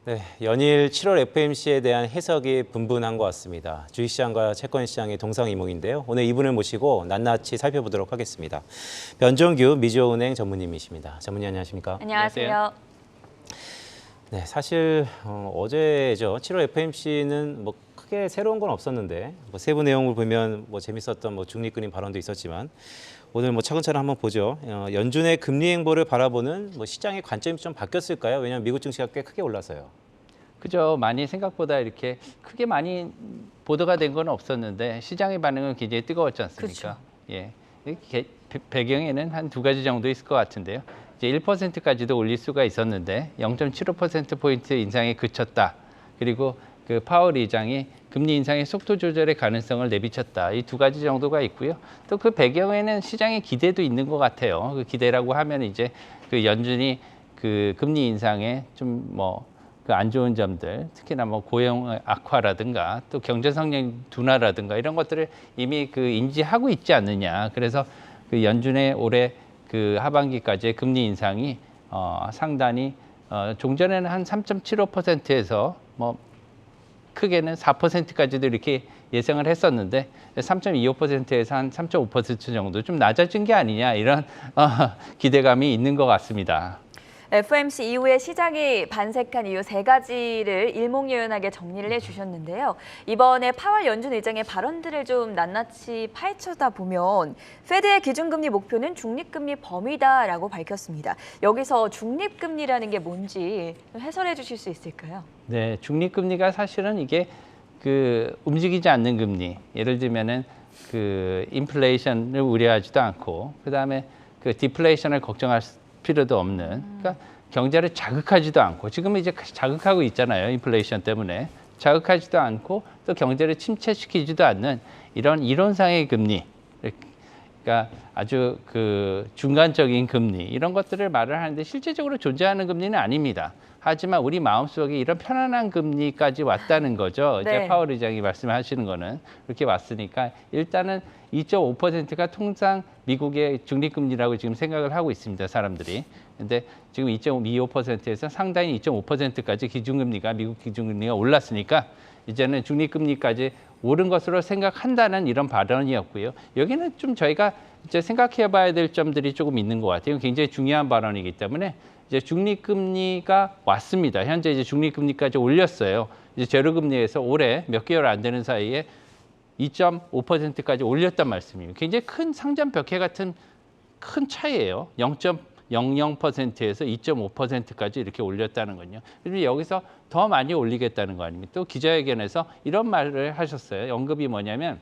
네, 연일 7월 FOMC에 대한 해석이 분분한 것 같습니다. 주식시장과 채권시장의 동상이몽인데요. 오늘 이분을 모시고 낱낱이 살펴보도록 하겠습니다. 변종규 미주어은행 전무님이십니다. 전무님 안녕하십니까? 안녕하세요. 네, 사실 어제죠. 7월 FOMC는 뭐 크게 새로운 건 없었는데 뭐 세부 내용을 보면 뭐 재밌었던 뭐 중립금리 발언도 있었지만 오늘 뭐 차근차근 한번 보죠. 연준의 금리 행보를 바라보는 뭐 시장의 관점이 좀 바뀌었을까요? 왜냐하면 미국 증시가 꽤 크게 올라서요. 그죠. 많이 생각보다 이렇게 크게 많이 보도가 된 건 없었는데 시장의 반응은 굉장히 뜨거웠지 않습니까? 예. 배경에는 한 두 가지 정도 있을 것 같은데요. 이제 1%까지도 올릴 수가 있었는데 0.75%포인트 인상에 그쳤다. 그리고 그 파월 의장이 금리 인상의 속도 조절의 가능성을 내비쳤다. 이 두 가지 정도가 있고요. 또 그 배경에는 시장의 기대도 있는 것 같아요. 그 기대라고 하면 이제 그 연준이 그 금리 인상에 좀 뭐 그 안 좋은 점들, 특히나 뭐 고용 악화라든가 또 경제 성장 둔화라든가 이런 것들을 이미 그 인지하고 있지 않느냐. 그래서 그 연준의 올해 그 하반기까지의 금리 인상이 상당히 종전에는 한 3.75%에서 뭐 크게는 4%까지도 이렇게 예상을 했었는데 3.25%에서 한 3.5% 정도 좀 낮아진 게 아니냐 이런 기대감이 있는 것 같습니다. FOMC 이후에 시장이 반색한 이유 세 가지를 일목요연하게 정리를 해주셨는데요. 이번에 파월 연준 의장의 발언들을 좀 낱낱이 파헤쳐다 보면 페드의 기준금리 목표는 중립금리 범위다라고 밝혔습니다. 여기서 중립금리라는 게 뭔지 해설해 주실 수 있을까요? 네, 중립금리가 사실은 이게 그 움직이지 않는 금리. 예를 들면은 그 인플레이션을 우려하지도 않고 그다음에 그 디플레이션을 걱정할 필요도 없는, 그러니까 경제를 자극하지도 않고 지금은 이제 자극하고 있잖아요. 인플레이션 때문에 자극하지도 않고 또 경제를 침체시키지도 않는 이런 이론상의 금리, 그러니까 아주 그 중간적인 금리 이런 것들을 말을 하는데 실제적으로 존재하는 금리는 아닙니다. 하지만 우리 마음속에 이런 편안한 금리까지 왔다는 거죠. 네. 이제 파월 의장이 말씀하시는 거는 그렇게 왔으니까 일단은 2.5%가 통상 미국의 중립금리라고 지금 생각을 하고 있습니다, 사람들이. 근데 지금 2.25%에서 상당히 2.5%까지 기준금리가 미국 기준금리가 올랐으니까 이제는 중립금리까지 오른 것으로 생각한다는 이런 발언이었고요. 여기는 좀 저희가 이제 생각해봐야 될 점들이 조금 있는 것 같아요. 굉장히 중요한 발언이기 때문에 이제 중립금리가 왔습니다. 현재 이제 중립금리까지 올렸어요. 이제 제로금리에서 올해 몇 개월 안 되는 사이에 2.5%까지 올렸단 말씀이에요. 굉장히 큰 상전벽해 같은 큰 차이예요. 0.00%에서 2.5%까지 이렇게 올렸다는 건요. 그리고 여기서 더 많이 올리겠다는 거 아닙니까? 또 기자회견에서 이런 말을 하셨어요. 언급이 뭐냐면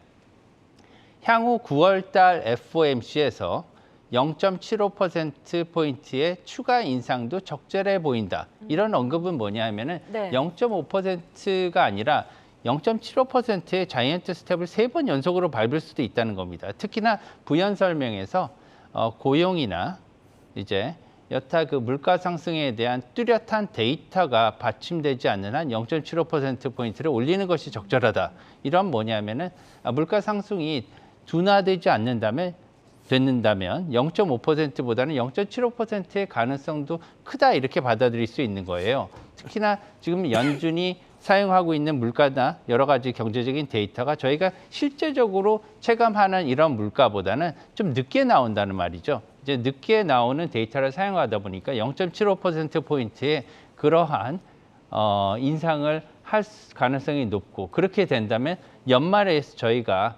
향후 9월 달 FOMC에서 0.75%포인트의 추가 인상도 적절해 보인다. 이런 언급은 뭐냐 하면은 네. 0.5%가 아니라 0.75%의 자이언트 스텝을 3번 연속으로 밟을 수도 있다는 겁니다. 특히나 부연 설명에서 고용이나 이제 여타 그 물가 상승에 대한 뚜렷한 데이터가 받침되지 않는 한 0.75%포인트를 올리는 것이 적절하다. 이런 뭐냐면은 물가 상승이 둔화되지 됐는다면 0.5%보다는 0.75%의 가능성도 크다 이렇게 받아들일 수 있는 거예요. 특히나 지금 연준이 사용하고 있는 물가나 여러 가지 경제적인 데이터가 저희가 실제적으로 체감하는 이런 물가보다는 좀 늦게 나온다는 말이죠. 이제 늦게 나오는 데이터를 사용하다 보니까 0.75%포인트의 그러한 인상을 할 가능성이 높고 그렇게 된다면 연말에 저희가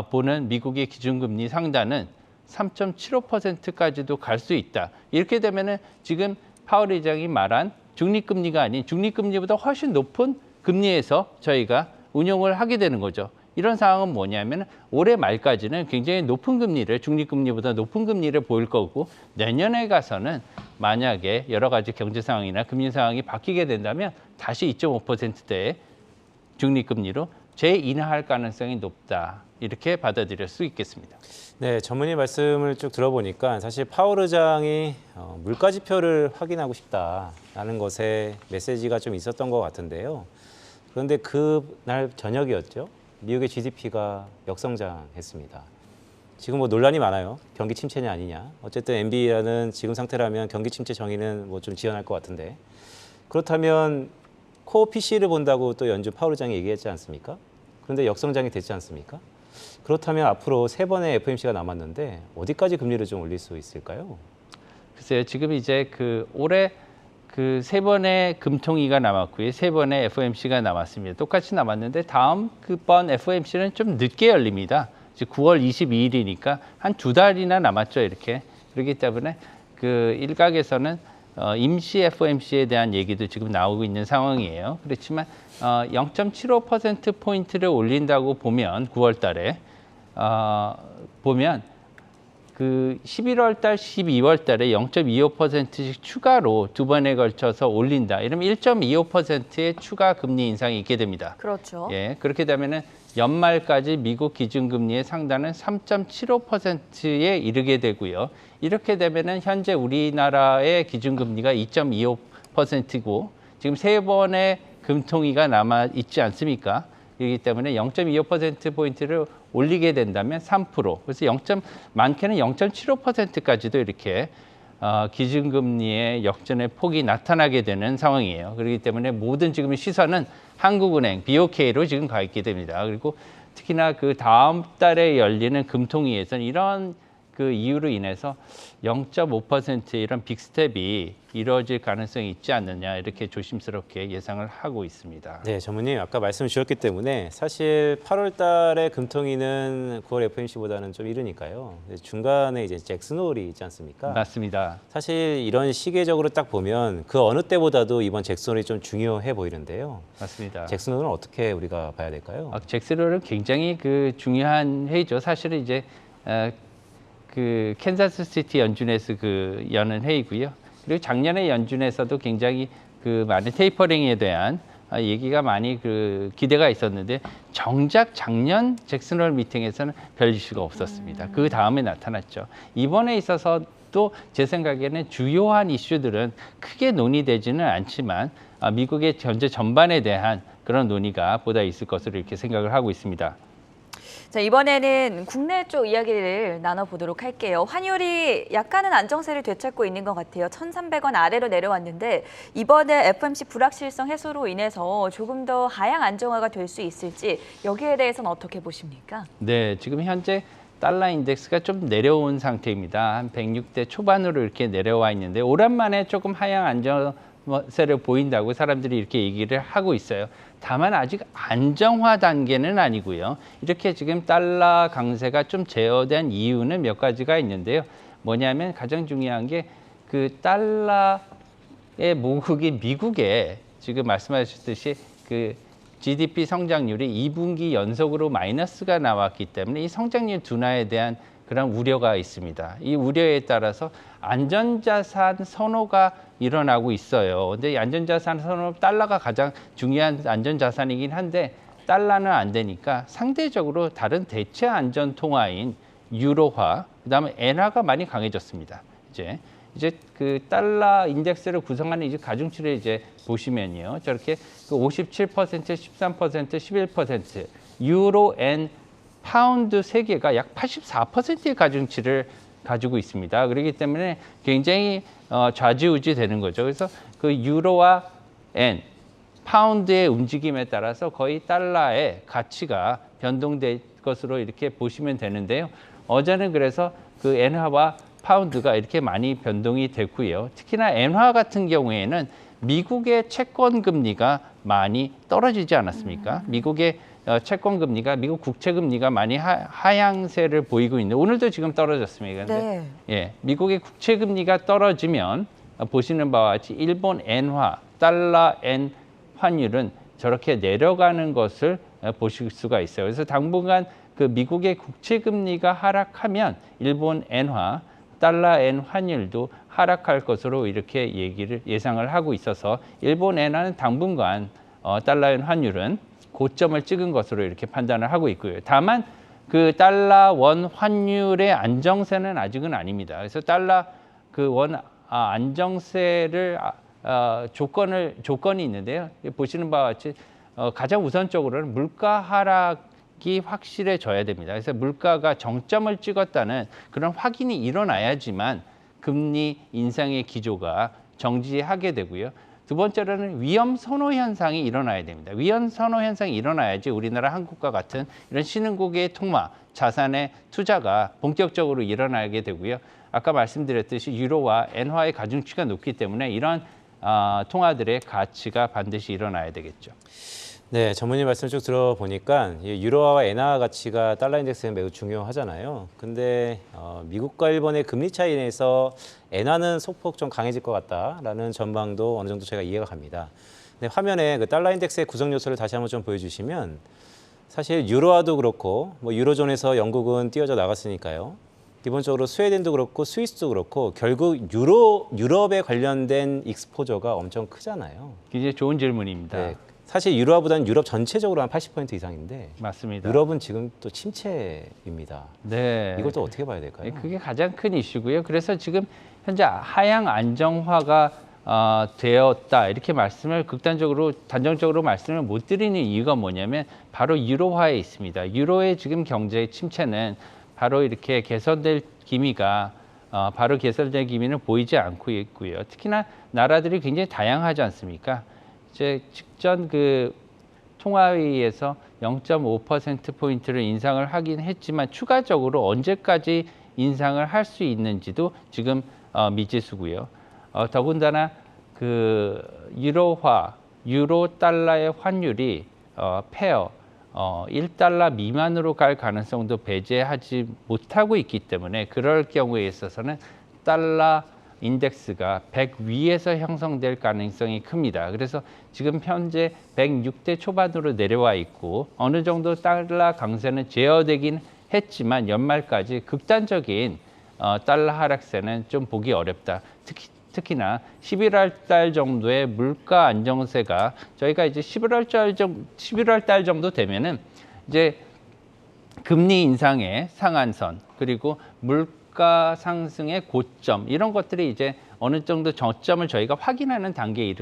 보는 미국의 기준금리 상단은 3.75%까지도 갈 수 있다. 이렇게 되면은 지금 파월 의장이 말한 중립금리가 아닌 중립금리보다 훨씬 높은 금리에서 저희가 운용을 하게 되는 거죠. 이런 상황은 뭐냐면 올해 말까지는 굉장히 높은 금리를 중립금리보다 높은 금리를 보일 거고 내년에 가서는 만약에 여러 가지 경제 상황이나 금리 상황이 바뀌게 된다면 다시 2.5%대의 중립금리로 재인하할 가능성이 높다. 이렇게 받아들일 수 있겠습니다. 네, 전문의 말씀을 쭉 들어보니까 사실 파월 의장이 물가 지표를 확인하고 싶다라는 것에 메시지가 좀 있었던 것 같은데요. 그런데 그날 저녁이었죠. 미국의 GDP가 역성장했습니다. 지금 뭐 논란이 많아요. 경기 침체냐 아니냐. 어쨌든 MBA는 지금 상태라면 경기 침체 정의는 뭐 좀 지연할 것 같은데. 그렇다면 코어 PC를 본다고 또 연준 파월 의장이 얘기했지 않습니까? 그런데 역성장이 됐지 않습니까? 그렇다면 앞으로 3번의 FOMC가 남았는데 어디까지 금리를 좀 올릴 수 있을까요? 글쎄요, 지금 이제 올해 3번의 금통위가 남았고요, 3번의 FOMC가 남았습니다. 똑같이 남았는데 다음 번 FOMC는 좀 늦게 열립니다. 이제 9월 22일이니까 한 2달이나 남았죠, 이렇게. 그렇기 때문에 일각에서는 임시 FOMC에 대한 얘기도 지금 나오고 있는 상황이에요. 그렇지만 0.75% 포인트를 올린다고 보면 9월 달에 보면 11월 달, 12월 달에 0.25%씩 추가로 2번에 걸쳐서 올린다. 이러면 1.25%의 추가 금리 인상이 있게 됩니다. 그렇죠. 예, 그렇게 되면은 연말까지 미국 기준금리의 상단은 3.75%에 이르게 되고요. 이렇게 되면은 현재 우리나라의 기준금리가 2.25%고 지금 3번의 금통위가 남아 있지 않습니까? 그렇기 때문에 0.25%포인트를 올리게 된다면 3%, 그래서 많게는 0.75%까지도 이렇게 기준금리의 역전의 폭이 나타나게 되는 상황이에요. 그렇기 때문에 모든 지금 시선은 한국은행, BOK로 지금 가 있게 됩니다. 그리고 특히나 다음 달에 열리는 금통위에서는 이런 이유로 인해서 0.5%의 이런 빅스텝이 이루어질 가능성이 있지 않느냐, 이렇게 조심스럽게 예상을 하고 있습니다. 네, 전무님 아까 말씀 주셨기 때문에 사실 8월 달에 금통위는 9월 FOMC보다는 좀 이르니까요. 중간에 이제 잭슨 홀이 있지 않습니까? 맞습니다. 사실 이런 시계적으로 딱 보면 그 어느 때보다도 이번 잭슨 홀이 좀 중요해 보이는데요. 맞습니다. 잭슨 홀은 어떻게 우리가 봐야 될까요? 잭슨 홀은 굉장히 중요한 회의죠. 사실은 이제 캔자스 시티 연준에서 여는 회의고요. 그리고 작년에 연준에서도 굉장히 많은 테이퍼링에 대한 얘기가 많이 기대가 있었는데 정작 작년 잭슨홀 미팅에서는 별 이슈가 없었습니다. 그 다음에 나타났죠. 이번에 있어서도 제 생각에는 주요한 이슈들은 크게 논의되지는 않지만 미국의 경제 전반에 대한 그런 논의가 보다 있을 것으로 이렇게 생각을 하고 있습니다. 자, 이번에는 국내 쪽 이야기를 나눠보도록 할게요. 환율이 약간은 안정세를 되찾고 있는 것 같아요. 1,300원 아래로 내려왔는데 이번에 FOMC 불확실성 해소로 인해서 조금 더 하향 안정화가 될 수 있을지 여기에 대해서는 어떻게 보십니까? 네, 지금 현재 달러 인덱스가 좀 내려온 상태입니다. 한 106대 초반으로 이렇게 내려와 있는데 오랜만에 조금 하향 안정세를 보인다고 사람들이 이렇게 얘기를 하고 있어요. 다만 아직 안정화 단계는 아니고요. 이렇게 지금 달러 강세가 좀 제어된 이유는 몇 가지가 있는데요. 뭐냐면 가장 중요한 게 달러의 모국인 미국에 지금 말씀하셨듯이 GDP 성장률이 2분기 연속으로 마이너스가 나왔기 때문에 이 성장률 둔화에 대한 그런 우려가 있습니다. 이 우려에 따라서 안전자산 선호가 일어나고 있어요. 근데 이 안전자산 선호, 달러가 가장 중요한 안전자산이긴 한데 달러는 안 되니까 상대적으로 다른 대체 안전통화인 유로화, 그다음에 엔화가 많이 강해졌습니다. 이제 달러 인덱스를 구성하는 이제 가중치를 이제 보시면요, 저렇게 57%, 13%, 11%, 유로, 엔, 파운드 세 개가 약 84%의 가중치를 가지고 있습니다. 그렇기 때문에 굉장히 좌지우지 되는 거죠. 그래서 유로와 엔, 파운드의 움직임에 따라서 거의 달러의 가치가 변동될 것으로 이렇게 보시면 되는데요. 어제는 그래서 엔화와 파운드가 이렇게 많이 변동이 됐고요. 특히나 엔화 같은 경우에는 미국의 채권 금리가 많이 떨어지지 않았습니까? 미국의 채권 금리가, 미국 국채 금리가 많이 하향세를 보이고 있는데 오늘도 지금 떨어졌습니다. 네. 예, 미국의 국채 금리가 떨어지면 보시는 바와 같이 일본 엔화, 달러 엔 환율은 저렇게 내려가는 것을 보실 수가 있어요. 그래서 당분간 미국의 국채 금리가 하락하면 일본 엔화, 달러 엔 환율도 하락할 것으로 이렇게 예상을 하고 있어서 일본 엔화는 당분간 달러 엔 환율은 고점을 찍은 것으로 이렇게 판단을 하고 있고요. 다만 달러 원 환율의 안정세는 아직은 아닙니다. 그래서 달러 원 안정세를 조건이 있는데요. 보시는 바와 같이 가장 우선적으로는 물가 하락이 확실해져야 됩니다. 그래서 물가가 정점을 찍었다는 그런 확인이 일어나야지만 금리 인상의 기조가 정지하게 되고요. 두 번째로는 위험 선호 현상이 일어나야 됩니다. 위험 선호 현상이 일어나야지 우리나라 한국과 같은 이런 신흥국의 통화, 자산의 투자가 본격적으로 일어나게 되고요. 아까 말씀드렸듯이 유로와 엔화의 가중치가 높기 때문에 이런 통화들의 가치가 반드시 일어나야 되겠죠. 네, 전문님 말씀 쭉 들어보니까 이 유로화와 엔화 가치가 달러 인덱스에 매우 중요하잖아요. 근데 미국과 일본의 금리 차이 인해서 엔화는 소폭 좀 강해질 것 같다라는 전망도 어느 정도 제가 이해가 갑니다. 근데 화면에 그 달러 인덱스의 구성 요소를 다시 한번 좀 보여주시면 사실 유로화도 그렇고 뭐 유로존에서 영국은 뛰어져 나갔으니까요. 기본적으로 스웨덴도 그렇고 스위스도 그렇고 결국 유럽에 관련된 익스포저가 엄청 크잖아요. 굉장히 좋은 질문입니다. 네. 사실 유로화보다는 유럽 전체적으로 한 80% 이상인데 맞습니다. 유럽은 지금 또 침체입니다. 네. 이것도 어떻게 봐야 될까요? 그게 가장 큰 이슈고요. 그래서 지금 현재 하향 안정화가 되었다 이렇게 말씀을 단정적으로 말씀을 못 드리는 이유가 뭐냐면 바로 유로화에 있습니다. 유로의 지금 경제의 침체는 바로 이렇게 개선될 기미가 바로 개선될 기미는 보이지 않고 있고요. 특히나 나라들이 굉장히 다양하지 않습니까? 이제 직전 그 통화회의에서 0.5%포인트를 인상을 하긴 했지만 추가적으로 언제까지 인상을 할 수 있는지도 지금 미지수고요. 더군다나 그 유로화, 유로 달러의 환율이 페어 1달러 미만으로 갈 가능성도 배제하지 못하고 있기 때문에 그럴 경우에 있어서는 달러 인덱스가 100 위에서 형성될 가능성이 큽니다. 그래서 지금 현재 106대 초반으로 내려와 있고 어느 정도 달러 강세는 제어되긴 했지만 연말까지 극단적인 달러 하락세는 좀 보기 어렵다. 특히나 11월 달 정도의 물가 안정세가 저희가 이제 11월 달 정도 되면은 이제 금리 인상의 상한선 그리고 물가 상승의 고점 이런 것들이 이제 어느 정도 저점을 저희가 확인하는 단계에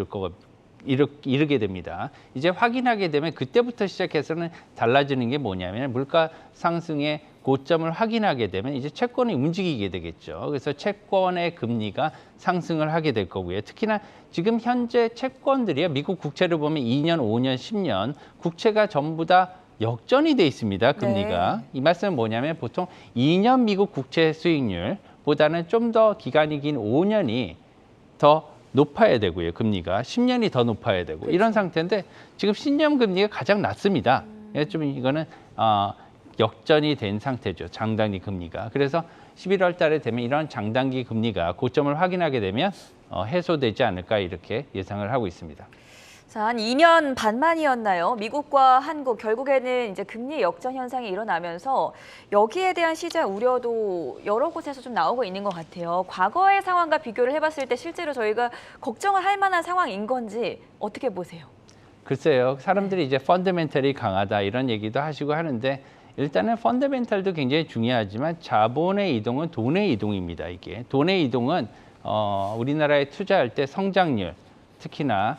이르게 됩니다. 이제 확인하게 되면 그때부터 시작해서는 달라지는 게 뭐냐면 물가 상승의 고점을 확인하게 되면 이제 채권이 움직이게 되겠죠. 그래서 채권의 금리가 상승을 하게 될 거고요. 특히나 지금 현재 채권들이요. 미국 국채를 보면 2년, 5년, 10년 국채가 전부 다 역전이 돼 있습니다. 금리가. 네. 이 말씀은 뭐냐면 보통 2년 미국 국채 수익률보다는 좀 더 기간이 긴 5년이 더 높아야 되고요. 금리가 10년이 더 높아야 되고 그렇죠. 이런 상태인데 지금 10년 금리가 가장 낮습니다. 좀 이거는 역전이 된 상태죠. 장단기 금리가. 그래서 11월 달에 되면 이런 장단기 금리가 고점을 확인하게 되면 해소되지 않을까 이렇게 예상을 하고 있습니다. 자, 한 2년 반 만이었나요? 미국과 한국 결국에는 이제 금리 역전 현상이 일어나면서 여기에 대한 시장 우려도 여러 곳에서 좀 나오고 있는 것 같아요. 과거의 상황과 비교를 해봤을 때 실제로 저희가 걱정을 할 만한 상황인 건지 어떻게 보세요? 글쎄요. 사람들이 이제 펀더멘털이 강하다 이런 얘기도 하시고 하는데 일단은 펀더멘털도 굉장히 중요하지만 자본의 이동은 돈의 이동입니다. 이게 돈의 이동은 우리나라에 투자할 때 성장률 특히나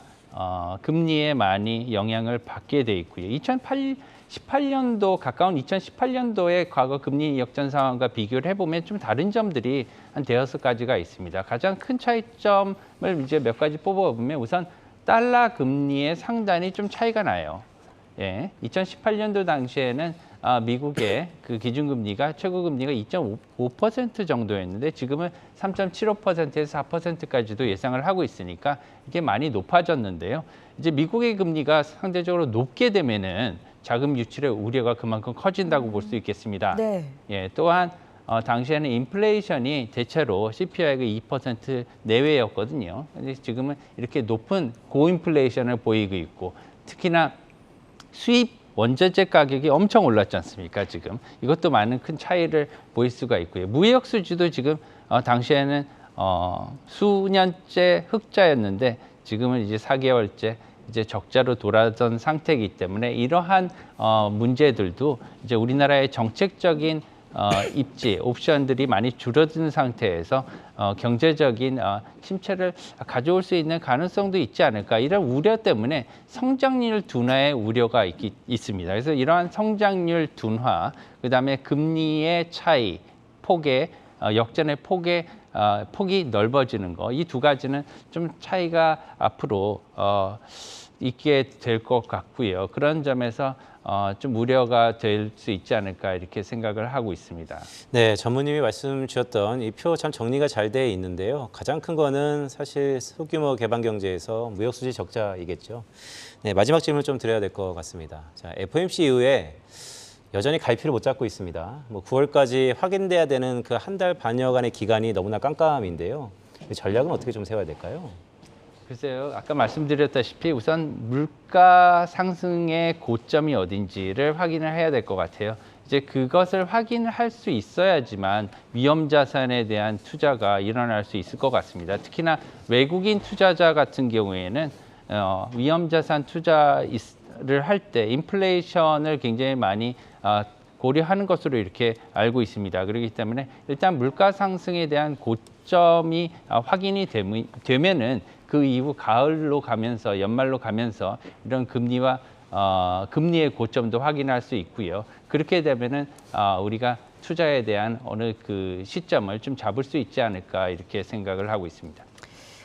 금리에 많이 영향을 받게 돼 있고요. 2018년도 가까운 2018년도의 과거 금리 역전 상황과 비교를 해보면 좀 다른 점들이 한 대여섯 가지가 있습니다. 가장 큰 차이점을 이제 몇 가지 뽑아보면 우선 달러 금리의 상단이 좀 차이가 나요. 예, 2018년도 당시에는 미국의 그 기준금리가 최고금리가 2.5% 정도였는데 지금은 3.75%에서 4%까지도 예상을 하고 있으니까 이게 많이 높아졌는데요. 이제 미국의 금리가 상대적으로 높게 되면은 자금 유출의 우려가 그만큼 커진다고 볼 수 있겠습니다. 네. 예, 또한 당시에는 인플레이션이 대체로 CPI가 2% 내외였거든요. 근데 지금은 이렇게 높은 고인플레이션을 보이고 있고 특히나 수입 원자재 가격이 엄청 올랐지 않습니까? 지금 이것도 많은 큰 차이를 보일 수가 있고요. 무역 수지도 지금 당시에는 수년째 흑자였는데 지금은 이제 4개월째 이제 적자로 돌아선 상태이기 때문에 이러한 문제들도 이제 우리나라의 정책적인 입지, 옵션들이 많이 줄어든 상태에서 경제적인 침체를 가져올 수 있는 가능성도 있지 않을까 이런 우려 때문에 성장률 둔화의 우려가 있습니다. 그래서 이러한 성장률 둔화, 그다음에 금리의 차이, 폭의 역전의 폭이 넓어지는 거, 이 두 가지는 좀 차이가 앞으로 있게 될 것 같고요. 그런 점에서 좀 우려가 될 수 있지 않을까 이렇게 생각을 하고 있습니다. 네, 전무님이 말씀 주셨던 이 표 참 정리가 잘 돼 있는데요. 가장 큰 거는 사실 소규모 개방 경제에서 무역 수지 적자이겠죠. 네, 마지막 질문 좀 드려야 될 것 같습니다. 자, FOMC 이후에 여전히 갈피를 못 잡고 있습니다. 뭐 9월까지 확인돼야 되는 그 한 달 반여간의 기간이 너무나 깜깜인데요. 이 전략은 어떻게 좀 세워야 될까요? 글쎄요, 아까 말씀드렸다시피 우선 물가 상승의 고점이 어딘지를 확인을 해야 될 것 같아요. 이제 그것을 확인을 할 수 있어야지만 위험 자산에 대한 투자가 일어날 수 있을 것 같습니다. 특히나 외국인 투자자 같은 경우에는 위험 자산 투자를 할 때 인플레이션을 굉장히 많이 고려하는 것으로 이렇게 알고 있습니다. 그렇기 때문에 일단 물가 상승에 대한 고점이 확인이 되면은 그 이후 가을로 가면서 연말로 가면서 이런 금리의 고점도 확인할 수 있고요. 그렇게 되면은 우리가 투자에 대한 어느 그 시점을 좀 잡을 수 있지 않을까 이렇게 생각을 하고 있습니다.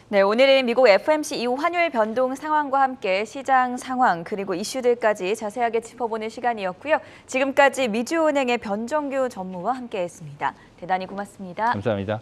네, 오늘은 미국 FOMC 이후 환율 변동 상황과 함께 시장 상황 그리고 이슈들까지 자세하게 짚어보는 시간이었고요. 지금까지 미주은행의 변정규 전무와 함께했습니다. 대단히 고맙습니다. 감사합니다.